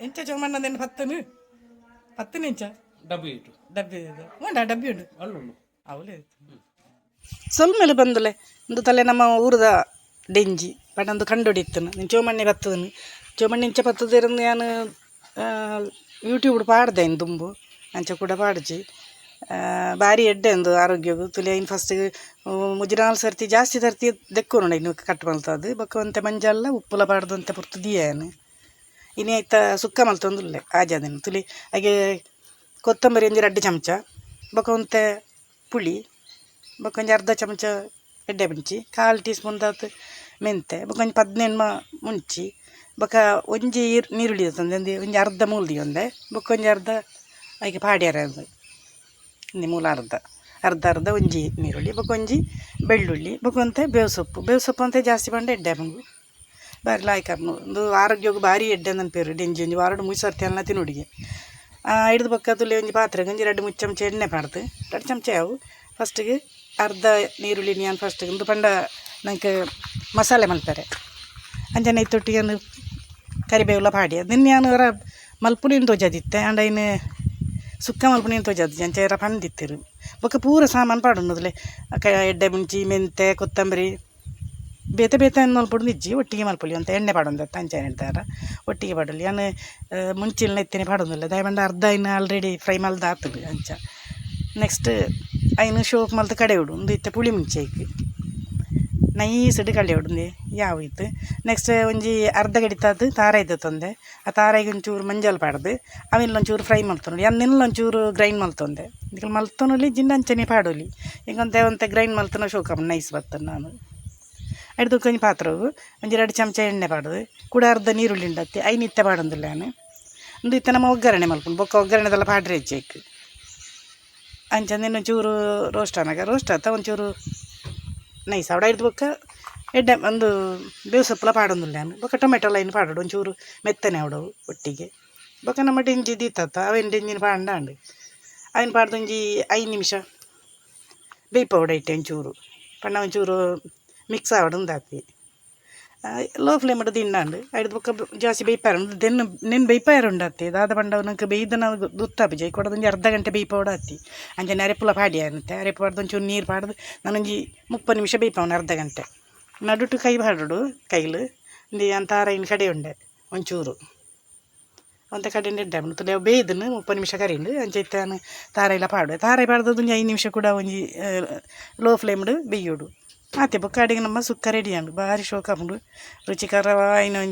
ಎಂಚ ಚೋಮಣ್ಣದೇನು ಪತ್ತನು ಇಂಚ ಡಬ್ಬಿ ಇಟ್ಟು ಡಬ್ಬಿ ಉಂಡ ಡಬ್ಬಿ ಉಂಡು ಅಲ್ಲೂ ಅವಲೇ ಸ್ವಲ್ಪ ಮೇಲೆ ಬಂದಲೆ ಒಂದು ತಲೆ ನಮ್ಮ ಊರದ ಡೆಂಜಿ ಪಂಡೊಂದು ಕಂಡುಹಿಡಿತನು ನೀನು ಚೋಮಣ್ಣೆ ಬತ್ತದನು ಚೋಮಣ್ಣೆ ಇಂಚ ಬತ್ತದಿರಂದು ನಾನು ಯೂಟ್ಯೂಬ್ ಪಾಡ್ದೆ ಇನ್ನು ತುಂಬು ಅಂಚ ಕೂಡ ಪಾಡ್ಜಿ ಭಾರಿ ಎಡ್ಡೆ ಒಂದು ಆರೋಗ್ಯಗೂ ತುಲೆ ಇನ್ನು ಫಸ್ಟ್ ಮುಜಿನಾಲ್ ಸರ್ತಿ ಜಾಸ್ತಿ ಸರ್ತಿ ದೆಕ್ಕೋಣ ಇನ್ನು ಕಟ್ಟು ಮಲ್ತದು ಬಕ್ಕವಂತೆ ಮಂಜಲ್ಲ ಉಪ್ಪುಲ ಪಾಡ್ದಂತೆ ಪುರ್ತು ದಿಯಾನು ಇನ್ನು ಆಯ್ತಾ ಸುಕ್ಕ ಮಲ್ತೊಂದುಲ್ಲೆ ಆಜಾದೇನು ತುಲಿ ಹಾಗೆ ಕೊತ್ತಂಬರಿ ಒಂದು 2 ಚಮಚ ಬಕ್ಕವಂತೆ ಪುಳಿ ಬಕ್ಕೊಂಜಿ ಅರ್ಧ ಚಮಚ ಎಡ್ಡೆ ಮುಂಚಿ 1/4 ಟೀ ಸ್ಪೂನ್ ದಾತು ಮೆಂತೆ ಬಕ್ಕೊಂಜಿ 18 ಮುಂಚಿ ಬೊಕ ಒಂಜಿ ನೀರುಳ್ಳಿ ತಂದೆ ಒಂಜಿ ಅರ್ಧ ಮೂಲ್ದಿ ಒಂದೆ ಬೊಕ್ಕೊಂಜಿ ಅರ್ಧ ಹಾಗೆ ಪಾಡ್ಯಾರ ಒಂದು ಮೂಲ ಅರ್ಧ ಒಂಜಿ ನೀರುಳ್ಳಿ ಬೊಕ್ಕೊಂಜಿ ಬೆಳ್ಳುಳ್ಳಿ ಬೊಕ್ಕಂತೆ ಬೇವು ಸೊಪ್ಪು ಅಂತ ಜಾಸ್ತಿ ಪಂಡ ಎಡ್ಡೆ ಮಂಗು ಬಾರಿ ಲಾಯ್ಕರ್ನು ಒಂದು ಆರೋಗ್ಯಕ್ಕೂ ಭಾರಿ ಎಡ್ಡೆ ನೆನಪೇರು ಡೆಂಜಿ ಒಂಜಿ ವಾರಡು 3 ಸರ್ತಿ ಎಲ್ಲ ತಿನ್ನುಡಿಗೆ ಹಿಡಿದು ಬೊಕ್ಕ ತುಲೆ ಒಂಜಿ ಪಾತ್ರೆಗೆ ಒಂಜಿ 2-3 ಚಮಚ ಎಣ್ಣೆ ಪಾಡ್ದು 2 ಚಮಚ ಅವು ಫಸ್ಟಿಗೆ ಅರ್ಧ ನೀರುಳ್ಳಿ ನಾನು ಫಸ್ಟಿಗೆ ಒಂದು ಪಂಡ ನಂಗೆ ಮಸಾಲೆ ಮಲ್ಪರೆ ಅಂಜನೆ ತೊಟ್ಟಿಗೆ ಕರಿಬೇವುಲ ಪಾಡಿ ಅದನ್ನು ನಾನು ಮಲ್ಪುನೇನು ತೋಜದಿತ್ತೆ ಅಂಡ ಇನ್ನು ಸುಕ್ಕ ಮಲ್ಪುನೇನು ತೋಜದ್ದು ಅಂಚೆರ ಪಂದಿತ್ತಿರು ಬೊಕ್ಕ ಪೂರ ಸಾಮಾನು ಪಾಡುನ್ನದುಲೆ ಎಡ್ಡೆ ಮುಂಚಿ ಮೆಂತೆ ಕೊತ್ತಂಬರಿ ಬೇತೆ ಮಲ್ಪುಡು ನಿಜ್ಜಿ ಒಟ್ಟಿಗೆ ಮಲ್ಪೊಲಿ ಅಂತ ಎಣ್ಣೆ ಪಾಡೊಂದತ್ತ ಅಂಚೆ ಹೇಳ್ತಾರ ಒಟ್ಟಿಗೆ ಪಾಡಲಿ ನಾನು ಮುಂಚಿನ ಎತ್ತೇನೆ ಪಾಡೋದಿಲ್ಲ ದಯಬಂಡ ಅರ್ಧ ಇನ್ನು ಆಲ್ರೆಡಿ ಫ್ರೈ ಮಲ್ದ ಆಗ್ತದೆ ಅಂಚ ನೆಕ್ಸ್ಟ್ ಐನು ಶೋಪ್ ಮಲ್ತು ಕಡೆ ಉಡು ಒಂದು ಇತ್ತೆ ಪುಳಿ ಮುಂಚೆ ಇಕ್ಕಿ ನೈಸ್ ಕಳ್ಳಿ ಹೊಡ್ದು ಯಾವ ಇತ್ತು ನೆಕ್ಸ್ಟ್ ಒಂಜಿ ಅರ್ಧ ಗಡಿತಾದು ತಾರ ಇದ್ದ ತಂದೆ ಆ ತಾರಾಗಿ ಒಂಚೂರು ಮಂಜಲ್ ಪಾಡ್ದು ಅವಿಲ್ಲೊಂಚೂರು ಫ್ರೈ ಮಲ್ತೊಂಡು ಅನ್ನೆಲ್ಲೊಂಚೂರು ಗ್ರೈಂಡ್ ಮಲ್ತೊಂದೆ ಈಗ ಮಲ್ತೊನೊಲಿ ಜಿಂಡಂಚನೆ ಪಾಡೋಲಿ ಹಿಂಗಂತೆ ಗ್ರೈಂಡ್ ಮಲ್ತನ ಶೋಕಮ್ಮ ನೈಸ್ ಬರ್ತದೆ ನಾನು ಹಿಡ್ದು ಕೊಂಚ ಪಾತ್ರವು ಒಂಜಿ 2 ಚಮಚ ಎಣ್ಣೆ ಪಾಡೋದು ಕೂಡ ಅರ್ಧ ನೀರುಳ್ಳಿ ಉಂಡತ್ತಿ ಐನಿತ್ತೆ ಪಾಡೊಂದಿಲ್ಲ ನಾನು ಒಂದು ಇತ್ತ ನಮ್ಮ ಒಗ್ಗರಣೆ ಮಲ್ಕೊಂಡು ಬೊಕ್ಕ ಒಗ್ಗರಣೆದೆಲ್ಲ ಪಾಡ್ರೆ ಹೆಚ್ಚೇಕು ಅಂಚಂದ ಚೂರು ರೋಸ್ಟ್ ಆತ ಒಂಚೂರು ನೈಸ್ ಅವಡ ಹಿಡ್ದು ಬೊಕ್ಕ ಎಡ್ಡೆ ಒಂದು ಬೇವು ಸೊಪ್ಪಲ ಪಾಡೊಂದಿಲ್ಲ ನಾನು ಬೊಕ್ಕ ಟೊಮೆಟೊ ಲೈನ್ ಪಾಡೋಡು ಒಂಚೂರು ಮೆತ್ತನೆ ಅವಡವು ಒಟ್ಟಿಗೆ ಬೊಕ್ಕ ನಮ್ಮ ಡೆಂಜಿ ದೀತತ್ತ ಅವೇನು ಡೆಂಜಿನ ಪಾಂಡಾಂಡು ಅವೇನು ಪಾಡ್ದು ಒಂಜಿ 5 ನಿಮಿಷ ಬೇಯ್ಪೌಡ ಇಟ್ಟೆ ಒಂಚೂರು ಪಣ್ಣ ಒಂಚೂರು ಮಿಕ್ಸ್ ಆವಡು ಹಾಕಿ ಲೋ ಫ್ಲೇಮ್ ಇಡೋದು ಇನ್ನಾಂಡು ಹಿಡ್ದು ಬೊಕ್ಕ ಜಾಸ್ತಿ ಬೇಯ್ಪಾರ ನೆನ್ ಬೇಯ್ಪಾರ ಉಂಡತ್ತಿ ದಾದ ಪಂಡ ನಂಗೆ ಬೇಯ್ದು ನಾವು ದುತ್ತಾಪಿ ಜೈ ಕೊಡೋದೊಂದು ಅರ್ಧ ಗಂಟೆ ಬೇಯ್ಪೌಡ ಹತ್ತಿ ಅಂಚನೆ ಅರೆಪುಲ ಪಾಡಿ ಅನ್ನತ್ತೆ ಅರೆಪು ಪಾಡ್ದು ಒಂಚೂರು ನೀರು ಪಾಡ್ದು ನಾನೊಂಜಿ 30 ನಿಮಿಷ ಬೇಯ್ಪವನು ಅರ್ಧ ಗಂಟೆ ನಡುಟು ಕೈ ಪಾಡೋಡು ಕೈಲು ಒಂದು ಅಂತಾರ ಇನ್ನು ಕಡೆ ಉಂಡೆ ಒಂಚೂರು ಅಂತ ಕಡೆ ಎಡ್ಡೆ ತುಲೆ ಬೇಯ್ದನು 30 ನಿಮಿಷ ಕರಿಂಡು ಅಂಚೆ ತಾರ ಎಲ್ಲ ತಾರ ಪಾಡ್ದದ್ದು ಒಂಜಿ 5 ನಿಮಿಷ ಕೂಡ ಒಂಜಿ ಲೋ ಫ್ಲೇಮ್ಡು ಬೇಯೋಡು ಆತೆ ಬೊಕ್ಕ ಅಡಿಗೆ ನಮ್ಮ ಸುಕ್ಕ ರೆಡಿ ಅಂಡು ಭಾರಿ ಶೋಕ ಉಂಡು ರುಚಿಕರವಾಯಿನ